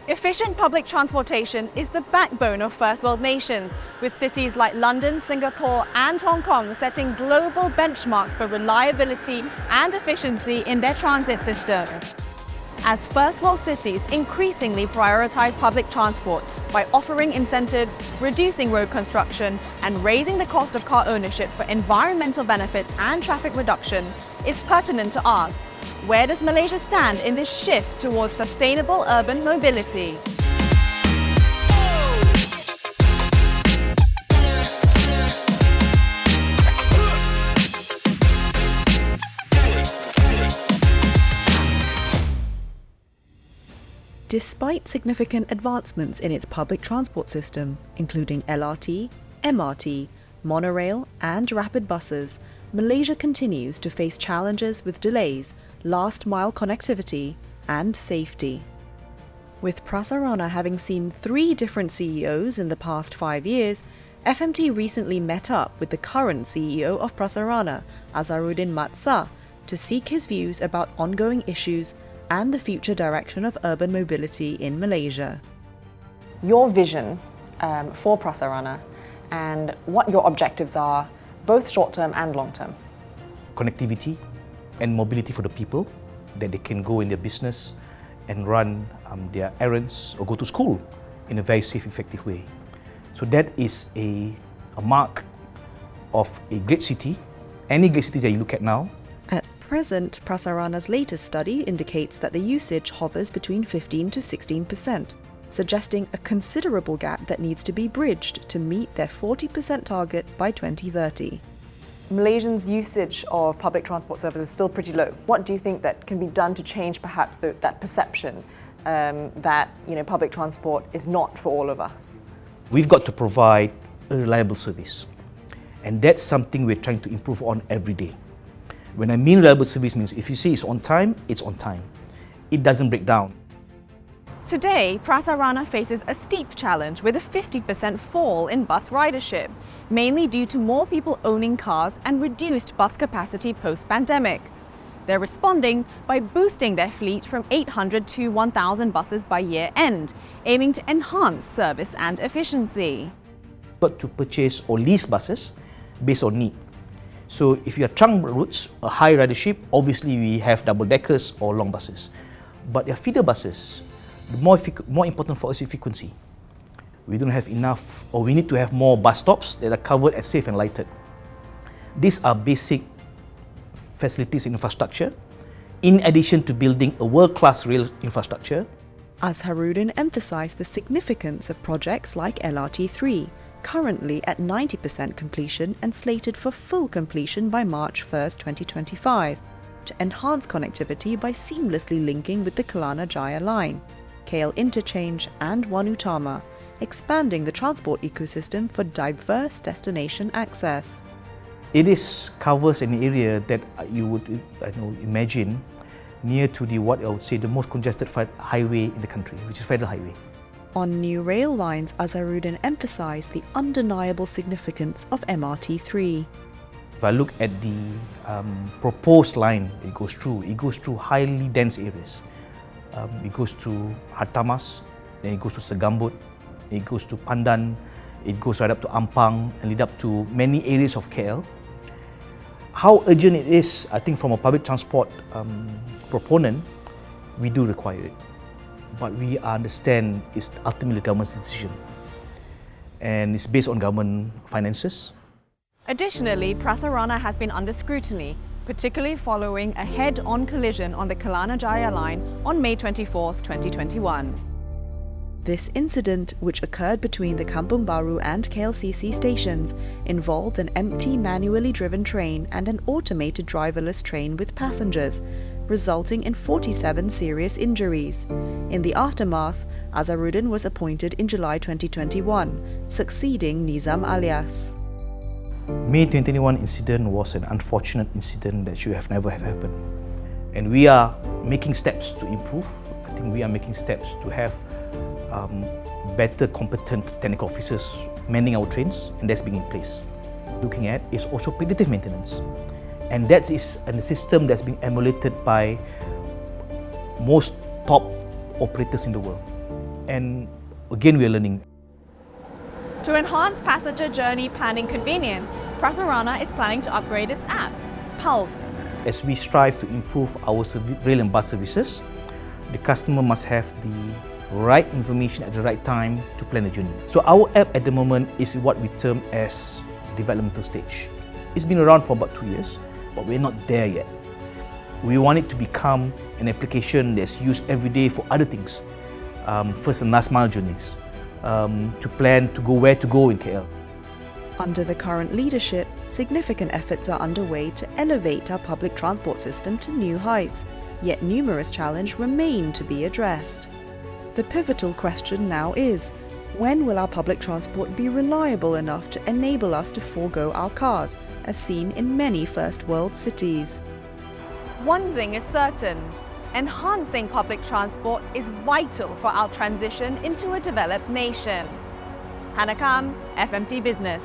Efficient public transportation is the backbone of first world nations, with cities like London, Singapore and Hong Kong setting global benchmarks for reliability and efficiency in their transit system. As first world cities increasingly prioritise public transport by offering incentives, reducing road construction and raising the cost of car ownership for environmental benefits and traffic reduction, it's pertinent to ask, where does Malaysia stand in this shift towards sustainable urban mobility? Despite significant advancements in its public transport system, including LRT, MRT, monorail and rapid buses, Malaysia continues to face challenges with delays, last-mile connectivity and safety. With Prasarana having seen 3 different CEOs in the past 5 years, FMT recently met up with the current CEO of Prasarana, Azharuddin to seek his views about ongoing issues and the future direction of urban mobility in Malaysia. Your vision for Prasarana and what your objectives are, both short-term and long-term. Connectivity and mobility for the people, that they can go in their business and run their errands or go to school in a very safe, effective way. So that is a mark of a great city. Any great city that you look at now. At present, Prasarana's latest study indicates that the usage hovers between 15 to 16%, suggesting a considerable gap that needs to be bridged to meet their 40% target by 2030. Malaysians' usage of public transport services is still pretty low. What do you think that can be done to change perhaps that perception that public transport is not for all of us? We've got to provide a reliable service, and that's something we're trying to improve on every day. When I mean reliable service means if you say it's on time, it's on time. It doesn't break down. Today, Prasarana faces a steep challenge with a 50% fall in bus ridership, mainly due to more people owning cars and reduced bus capacity post-pandemic. They're responding by boosting their fleet from 800 to 1,000 buses by year end, aiming to enhance service and efficiency. Got to purchase or lease buses based on need. So if you have trunk routes, a high ridership, obviously we have double-deckers or long buses. But your feeder buses, the more important for us is frequency. We don't have enough, or we need to have more bus stops that are covered as safe and lighted. These are basic facilities and infrastructure, in addition to building a world-class rail infrastructure. Azharuddin emphasised the significance of projects like LRT3, currently at 90% completion and slated for full completion by March 1, 2025, to enhance connectivity by seamlessly linking with the Kelana Jaya line, KL Interchange and One Utama, expanding the transport ecosystem for diverse destination access. It covers an area that you would imagine near to the most congested highway in the country, which is Federal Highway. On new rail lines, Azharuddin emphasised the undeniable significance of MRT3. If I look at the proposed line it goes through highly dense areas. It goes to Hartamas, then it goes to Segambut, it goes to Pandan, it goes right up to Ampang and lead up to many areas of KL. How urgent it is, I think from a public transport proponent, we do require it. But we understand it's ultimately the government's decision. And it's based on government finances. Additionally, Prasarana has been under scrutiny, particularly following a head-on collision on the Kelana Jaya line on May 24, 2021. This incident, which occurred between the Kampung Baru and KLCC stations, involved an empty manually driven train and an automated driverless train with passengers, resulting in 47 serious injuries. In the aftermath, Azharuddin was appointed in July 2021, succeeding Nizam Alias. May 2021 incident was an unfortunate incident that should have never have happened. And we are making steps to improve. I think we are making steps to have better competent technical officers manning our trains, and that's being in place. Looking at is also predictive maintenance. And that is a system that's being emulated by most top operators in the world. And again, we are learning. To enhance passenger journey planning convenience, Prasarana is planning to upgrade its app, Pulse. As we strive to improve our rail and bus services, the customer must have the right information at the right time to plan a journey. So our app at the moment is what we term as developmental stage. It's been around for about 2 years, but we're not there yet. We want it to become an application that's used every day for other things. First and last mile journeys, to plan to go where to go in KL. Under the current leadership, significant efforts are underway to elevate our public transport system to new heights, yet numerous challenges remain to be addressed. The pivotal question now is, when will our public transport be reliable enough to enable us to forego our cars, as seen in many first world cities? One thing is certain, enhancing public transport is vital for our transition into a developed nation. Hannah Kam, FMT Business.